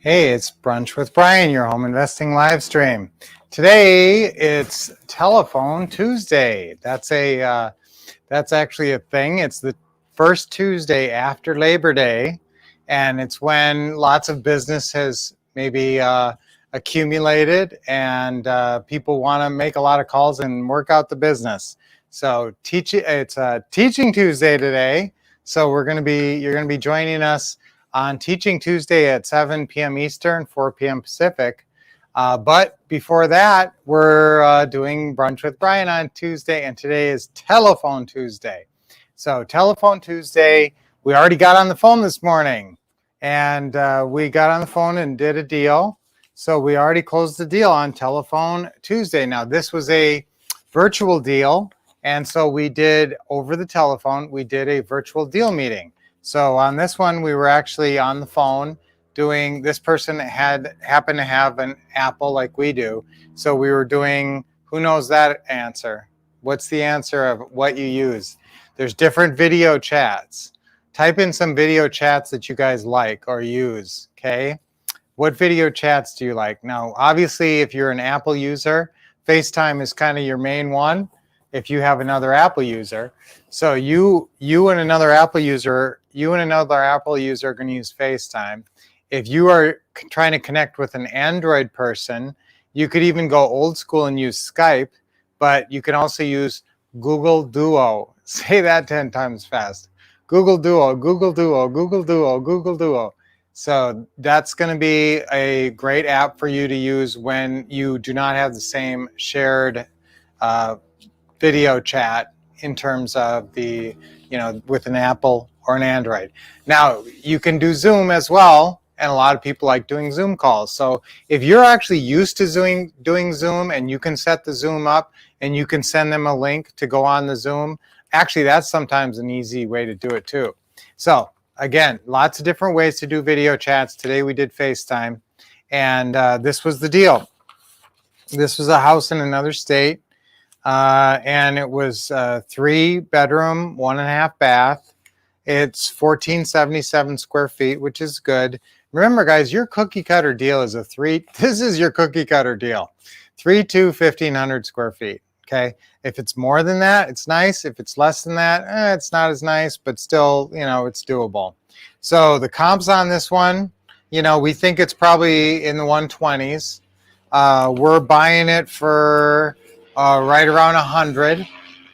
Hey, it's Brunch with Brian, your home investing live stream. Today it's Telephone Tuesday. That's actually a thing. It's the first Tuesday after Labor Day, and it's when lots of business has maybe accumulated, and people want to make a lot of calls and work out the business. So it's Teaching Tuesday today. So you're going to be joining us on Teaching Tuesday at 7 p.m. Eastern, 4 p.m. Pacific. But before that, we're doing Brunch with Brian on Tuesday, and today is Telephone Tuesday. So Telephone Tuesday, we already got on the phone this morning, and we got on the phone and did a deal. So we already closed the deal on Telephone Tuesday. Now, this was a virtual deal, and so we did over the telephone, we did a virtual deal meeting. So on this one, we were actually on the phone doing, this person happened to have an Apple like we do. So we were doing, who knows that answer? What's the answer of what you use? There's different video chats. Type in some video chats that you guys like or use, okay? What video chats do you like? Now, obviously, if you're an Apple user, FaceTime is kind of your main one if you have another Apple user. So you and another Apple user are going to use FaceTime. If you are trying to connect with an Android person, you could even go old school and use Skype, but you can also use Google Duo. Say that 10 times fast. Google Duo, Google Duo, Google Duo, Google Duo. So that's going to be a great app for you to use when you do not have the same shared video chat in terms of the, with an Apple or an Android. Now, you can do Zoom as well, and a lot of people like doing Zoom calls. So if you're actually used to doing Zoom and you can set the Zoom up and you can send them a link to go on the Zoom, actually that's sometimes an easy way to do it too. So again, lots of different ways to do video chats. Today we did FaceTime, and this was the deal. This was a house in another state. And it was 3-bedroom, 1.5 bath. It's 1,477 square feet, which is good. Remember, guys, your cookie cutter deal is this is your cookie cutter deal. 3 to 1,500 square feet. Okay. If it's more than that, it's nice. If it's less than that, it's not as nice, but still, it's doable. So the comps on this one, we think it's probably in the 120s. We're buying it for right around 100.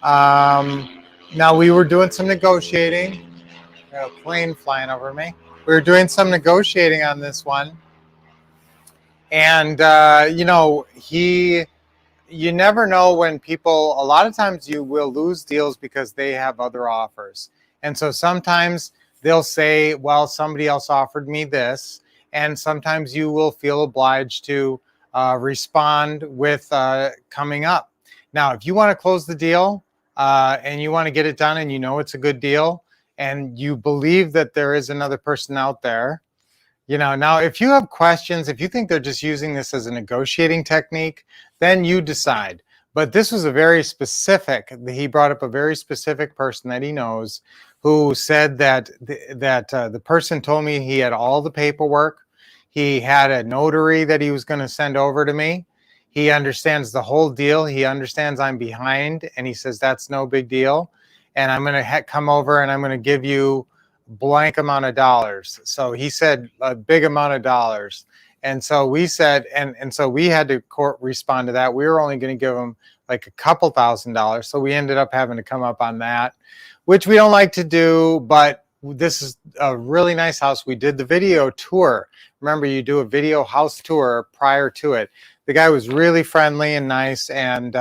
Now we were doing some negotiating. Got a plane flying over me. We were doing some negotiating on this one, and you never know when people. A lot of times you will lose deals because they have other offers, and so sometimes they'll say, "Well, somebody else offered me this," and sometimes you will feel obliged to respond with coming up. Now, if you want to close the deal and you want to get it done and it's a good deal and you believe that there is another person out there, now if you have questions, if you think they're just using this as a negotiating technique, then you decide. But this was he brought up a very specific person that he knows who said that the person told me he had all the paperwork. He had a notary that he was going to send over to me. He understands the whole deal. He understands I'm behind, and he says that's no big deal. And I'm going to come over and I'm going to give you blank amount of dollars. So he said a big amount of dollars. And so we said, and so we had to respond to that. We were only going to give him like a couple $1,000s. So we ended up having to come up on that, which we don't like to do, but this is a really nice house. We did the video tour. Remember, you do a video house tour prior to it. The guy was really friendly and nice, and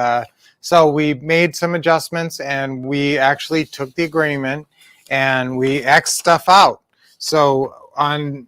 so we made some adjustments, and we actually took the agreement and we X'd stuff out. So on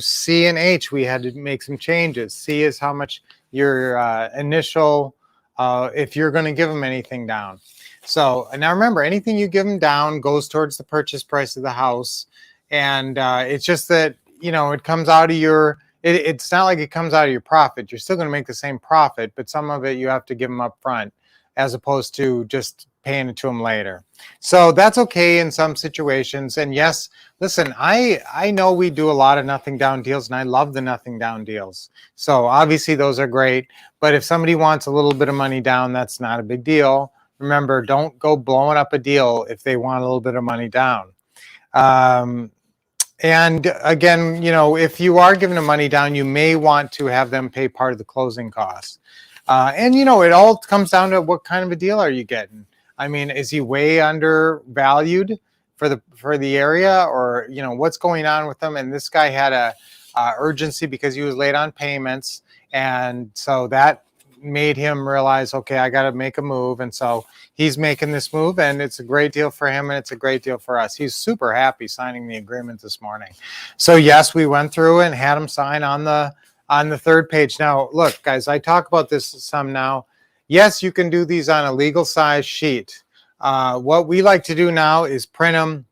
C and H, we had to make some changes. C is how much your initial, if you're going to give them anything down. So now remember, anything you give them down goes towards the purchase price of the house, and it's just that it comes out of your. It's not like it comes out of your profit. You're still going to make the same profit, but some of it you have to give them up front, as opposed to just paying it to them later. So that's okay in some situations. And yes, listen, I know we do a lot of nothing down deals, and I love the nothing down deals. So obviously those are great. But if somebody wants a little bit of money down, that's not a big deal. Remember, don't go blowing up a deal if they want a little bit of money down. And again, you know, if you are giving them money down, you may want to have them pay part of the closing costs. And, you know, it all comes down to what kind of a deal are you getting? I mean, is he way undervalued for the area, or, you know, what's going on with them? And this guy had a urgency because he was late on payments. And so that made him realize, okay, I got to make a move. And so he's making this move, and it's a great deal for him, and it's a great deal for us. He's super happy signing the agreement this morning. So yes, we went through and had him sign on the third page. Now, look, guys, I talk about this some now. Yes, you can do these on a legal size sheet. What we like to do now is print them.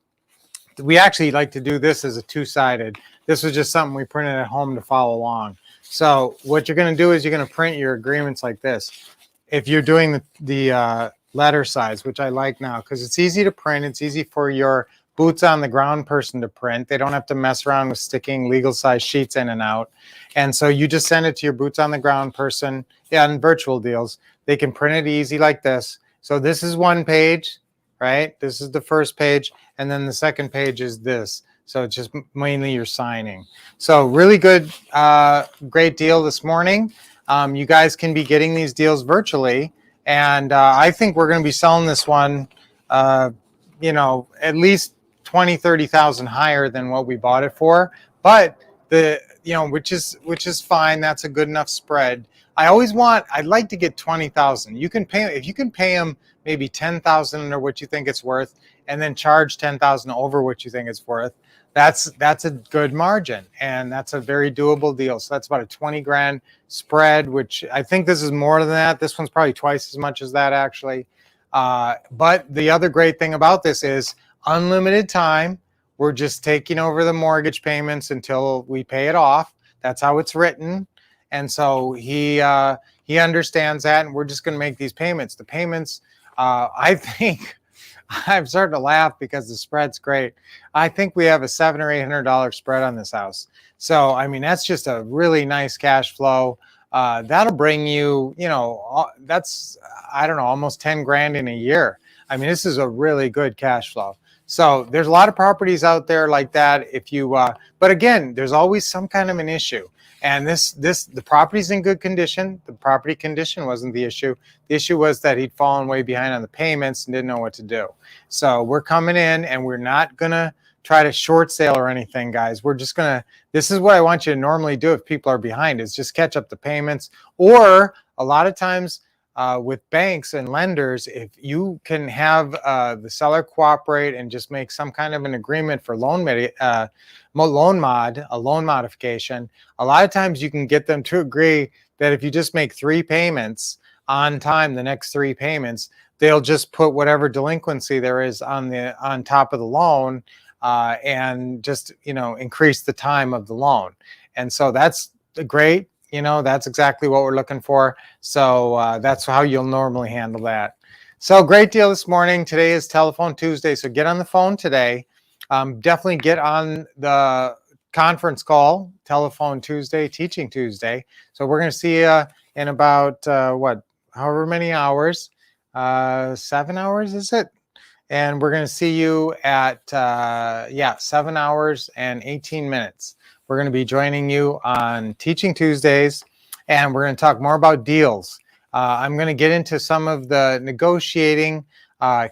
We actually like to do this as a two-sided. This was just something we printed at home to follow along. So what you're going to do is you're going to print your agreements like this. If you're doing the letter size, which I like now because it's easy to print. It's easy for your boots on the ground person to print. They don't have to mess around with sticking legal size sheets in and out. And so you just send it to your boots on the ground person. Yeah, in virtual deals, they can print it easy like this. So this is one page, right? This is the first page. And then the second page is this. So it's just mainly your signing. So really good, great deal this morning. You guys can be getting these deals virtually. And I think we're going to be selling this one, you know, at least 20, 30,000 higher than what we bought it for. But you know, which is fine. That's a good enough spread. I'd like to get 20,000. You can pay, if you can pay them maybe 10,000 under what you think it's worth, and then charge 10,000 over what you think it's worth. That's a good margin, and that's a very doable deal. So that's about a 20 grand spread, which I think this is more than that. This one's probably twice as much as that, actually. But the other great thing about this is unlimited time. We're just taking over the mortgage payments until we pay it off. That's how it's written. And so he understands that, and we're just going to make these payments. The payments, I think, I'm starting to laugh because the spread's great. I think we have a $700 or $800 spread on this house. So, I mean, that's just a really nice cash flow. That'll bring you, you know, that's, I don't know, almost 10 grand in a year. I mean, this is a really good cash flow. So there's a lot of properties out there like that. If you, but again, there's always some kind of an issue. And the property's in good condition. The property condition wasn't the issue. The issue was that he'd fallen way behind on the payments and didn't know what to do. So we're coming in, and we're not gonna try to short sale or anything, guys. We're just gonna, this is what I want you to normally do if people are behind, is just catch up the payments. Or a lot of times with banks and lenders, if you can have the seller cooperate and just make some kind of an agreement for loan modification, a lot of times you can get them to agree that if you just make 3 payments on time, the next 3 payments, they'll just put whatever delinquency there is on top of the loan, and just, you know, increase the time of the loan. And so that's great. You know, that's exactly what we're looking for. So that's how you'll normally handle that. So great deal this morning. Today is Telephone Tuesday. So get on the phone today. Definitely get on the conference call, Telephone Tuesday, Teaching Tuesday. So we're going to see you in about, however many hours, 7 hours, is it? And we're going to see you at, 7 hours and 18 minutes. We're going to be joining you on Teaching Tuesdays, and we're going to talk more about deals. I'm going to get into some of the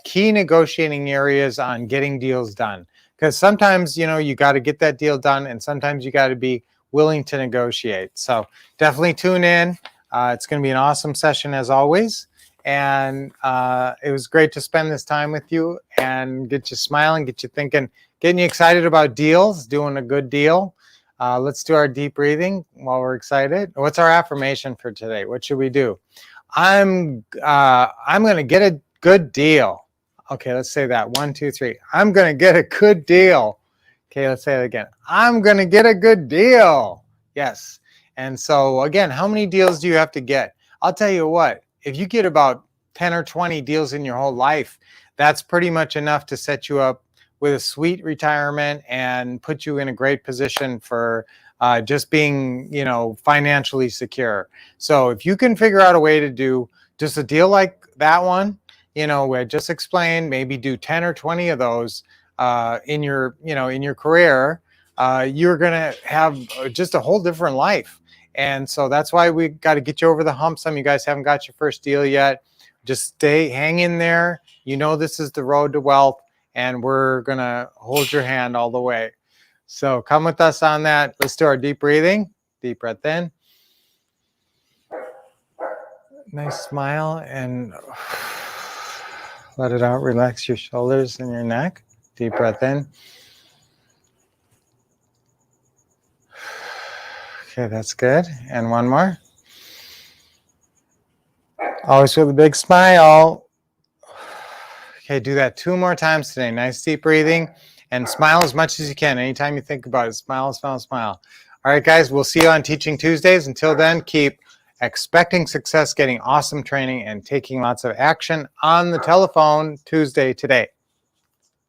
key negotiating areas on getting deals done. Because sometimes, you know, you got to get that deal done, and sometimes you got to be willing to negotiate. So definitely tune in. It's going to be an awesome session as always. And it was great to spend this time with you and get you smiling, get you thinking, getting you excited about deals, doing a good deal. Let's do our deep breathing while we're excited. What's our affirmation for today? What should we do? I'm going to get a good deal. Okay, let's say that. 1, 2, 3. I'm going to get a good deal. Okay, let's say it again. I'm going to get a good deal. Yes. And so again, how many deals do you have to get? I'll tell you what, if you get about 10 or 20 deals in your whole life, that's pretty much enough to set you up with a sweet retirement and put you in a great position for just being, financially secure. So if you can figure out a way to do just a deal like that one, I just explained, maybe do 10 or 20 of those in your career, you're going to have just a whole different life. And so that's why we got to get you over the hump. Some of you guys haven't got your first deal yet. Just hang in there. This is the road to wealth, and we're going to hold your hand all the way. So come with us on that. Let's do our deep breathing. Deep breath in. Nice smile, and let it out. Relax your shoulders and your neck. Deep breath in. Okay, that's good. And one more. Always with a big smile. Okay, do that 2 more times today. Nice deep breathing, and smile as much as you can. Anytime you think about it, smile, smile, smile. All right, guys, we'll see you on Teaching Tuesdays. Until then, keep expecting success, getting awesome training, and taking lots of action on the telephone Tuesday today.